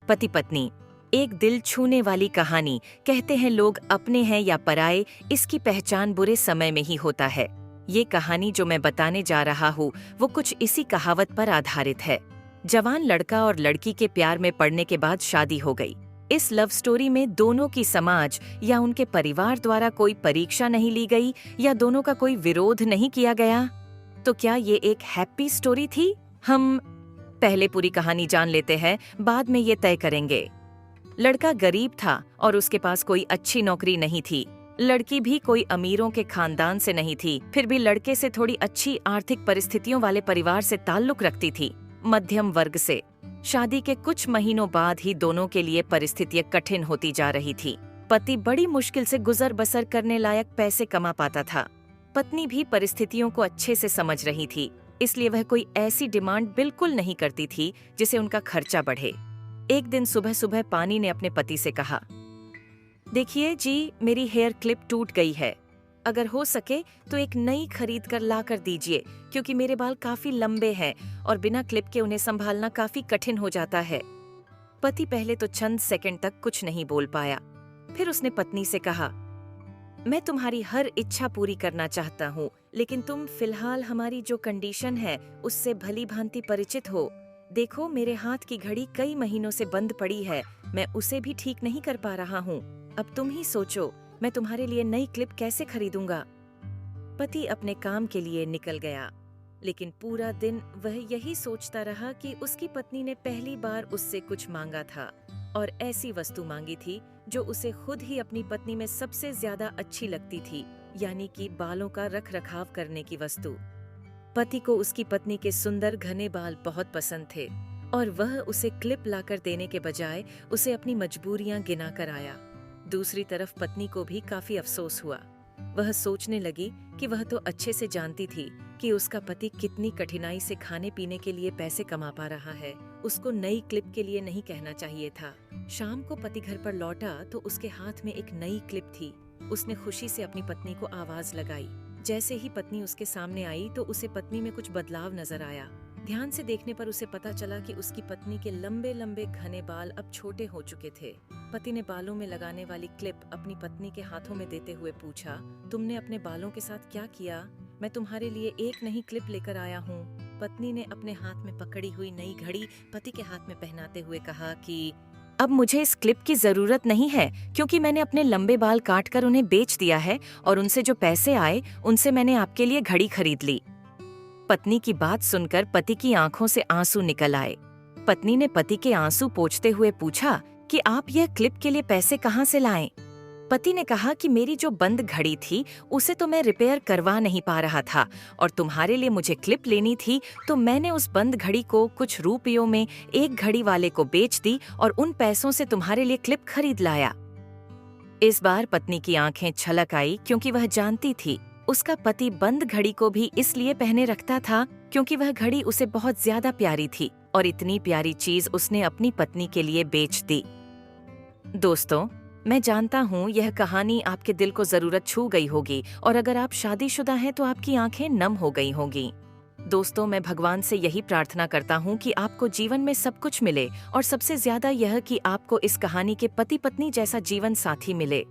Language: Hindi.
पति पत्नी, एक दिल छूने वाली कहानी। कहते हैं लोग अपने हैं या पराये, इसकी पहचान बुरे समय में ही होता है। ये कहानी जो मैं बताने जा रहा हूँ वो कुछ इसी कहावत पर आधारित है। जवान लड़का और लड़की के प्यार में पड़ने के बाद शादी हो गई। इस लव स्टोरी में दोनों की समाज या उनके परिवार द्वारा कोई परीक्षा नहीं ली गई या दोनों का कोई विरोध नहीं किया गया। तो क्या ये एक हैप्पी स्टोरी थी? हम पहले पूरी कहानी जान लेते हैं, बाद में ये तय करेंगे। लड़का गरीब था और उसके पास कोई अच्छी नौकरी नहीं थी। लड़की भी कोई अमीरों के खानदान से नहीं थी, फिर भी लड़के से थोड़ी अच्छी आर्थिक परिस्थितियों वाले परिवार से ताल्लुक रखती थी, मध्यम वर्ग से। शादी के कुछ महीनों बाद ही दोनों के लिए परिस्थितियां कठिन होती जा रही थी। पति बड़ी मुश्किल से गुजर बसर करने लायक पैसे कमा पाता था। पत्नी भी परिस्थितियों को अच्छे से समझ रही थी, इसलिए वह कोई ऐसी डिमांड बिल्कुल नहीं करती थी जिसे उनका खर्चा बढ़े। एक दिन सुबह सुबह पानी ने अपने पति से कहा, देखिए जी, मेरी हेयर क्लिप टूट गई है। अगर हो सके तो एक नई खरीद कर ला कर दीजिए, क्योंकि मेरे बाल काफी लंबे हैं और बिना क्लिप के उन्हें संभालना काफी कठिन हो जाता है। पति पहले तो चंद सेकंड तक कुछ नहीं बोल पाया। फिर उसने पत्नी से कहा, मैं तुम्हारी हर इच्छा पूरी करना चाहता हूँ, लेकिन तुम फिलहाल हमारी जो कंडीशन है उससे भली भांति परिचित हो। देखो, मेरे हाथ की घड़ी कई महीनों से बंद पड़ी है, मैं उसे भी ठीक नहीं कर पा रहा हूँ। अब तुम ही सोचो, मैं तुम्हारे लिए नई क्लिप कैसे खरीदूंगा। पति अपने काम के लिए निकल गया, लेकिन पूरा दिन वह यही सोचता रहा कि उसकी पत्नी ने पहली बार उससे कुछ मांगा था और ऐसी वस्तु मांगी थी जो उसे खुद ही अपनी पत्नी में सबसे ज्यादा अच्छी लगती थी, यानी कि बालों का रख रखाव करने की वस्तु। पति को उसकी पत्नी के सुंदर घने बाल बहुत पसंद थे और वह उसे क्लिप लाकर देने के बजाय उसे अपनी मजबूरियां गिना कर आया। दूसरी तरफ पत्नी को भी काफी अफसोस हुआ। वह सोचने लगी कि वह तो अच्छे से जानती थी कि उसका पति कितनी कठिनाई से खाने पीने के लिए पैसे कमा पा रहा है। उसको नई क्लिप के लिए नहीं कहना चाहिए था। शाम को पति घर पर लौटा तो उसके हाथ में एक नई क्लिप थी। उसने खुशी से अपनी पत्नी को आवाज लगाई। जैसे ही पत्नी उसके सामने आई तो उसे पत्नी में कुछ बदलाव नजर आया। ध्यान से देखने पर उसे पता चला कि उसकी पत्नी के लंबे लंबे घने बाल अब छोटे हो चुके थे। पति ने बालों में लगाने वाली क्लिप अपनी पत्नी के हाथों में देते हुए पूछा, तुमने अपने बालों के साथ क्या किया? मैं तुम्हारे लिए एक नई क्लिप लेकर आया हूँ। पत्नी ने अपने हाथ में पकड़ी हुई नई घड़ी पति के हाथ में पहनाते हुए कहा कि अब मुझे इस क्लिप की जरूरत नहीं है, क्योंकि मैंने अपने लंबे बाल काट कर उन्हें बेच दिया है और उनसे जो पैसे आए उनसे मैंने आपके लिए घड़ी खरीद ली। पत्नी की बात सुनकर पति की आंखों से आंसू निकल आए। पत्नी ने पति के आंसू पोंछते हुए पूछा कि आप यह क्लिप के लिए पैसे कहाँ से लाएं? पति ने कहा कि मेरी जो बंद घड़ी थी उसे तो मैं रिपेयर करवा नहीं पा रहा था और तुम्हारे लिए मुझे क्लिप लेनी थी, तो मैंने उस बंद घड़ी को कुछ रुपयों में एक घड़ी वाले को बेच दी और उन पैसों से तुम्हारे लिए क्लिप खरीद लाया। इस बार पत्नी की आंखें छलक आई, क्योंकि वह जानती थी उसका पति बंद घड़ी को भी इसलिए पहने रखता था क्योंकि वह घड़ी उसे बहुत ज्यादा प्यारी थी और इतनी प्यारी चीज उसने अपनी पत्नी के लिए बेच दी। दोस्तों, मैं जानता हूँ यह कहानी आपके दिल को जरूरत छू गई होगी और अगर आप शादीशुदा हैं तो आपकी आंखें नम हो गई होंगी। दोस्तों, मैं भगवान से यही प्रार्थना करता हूँ कि आपको जीवन में सब कुछ मिले और सबसे ज्यादा यह कि आपको इस कहानी के पति पत्नी जैसा जीवन साथी मिले।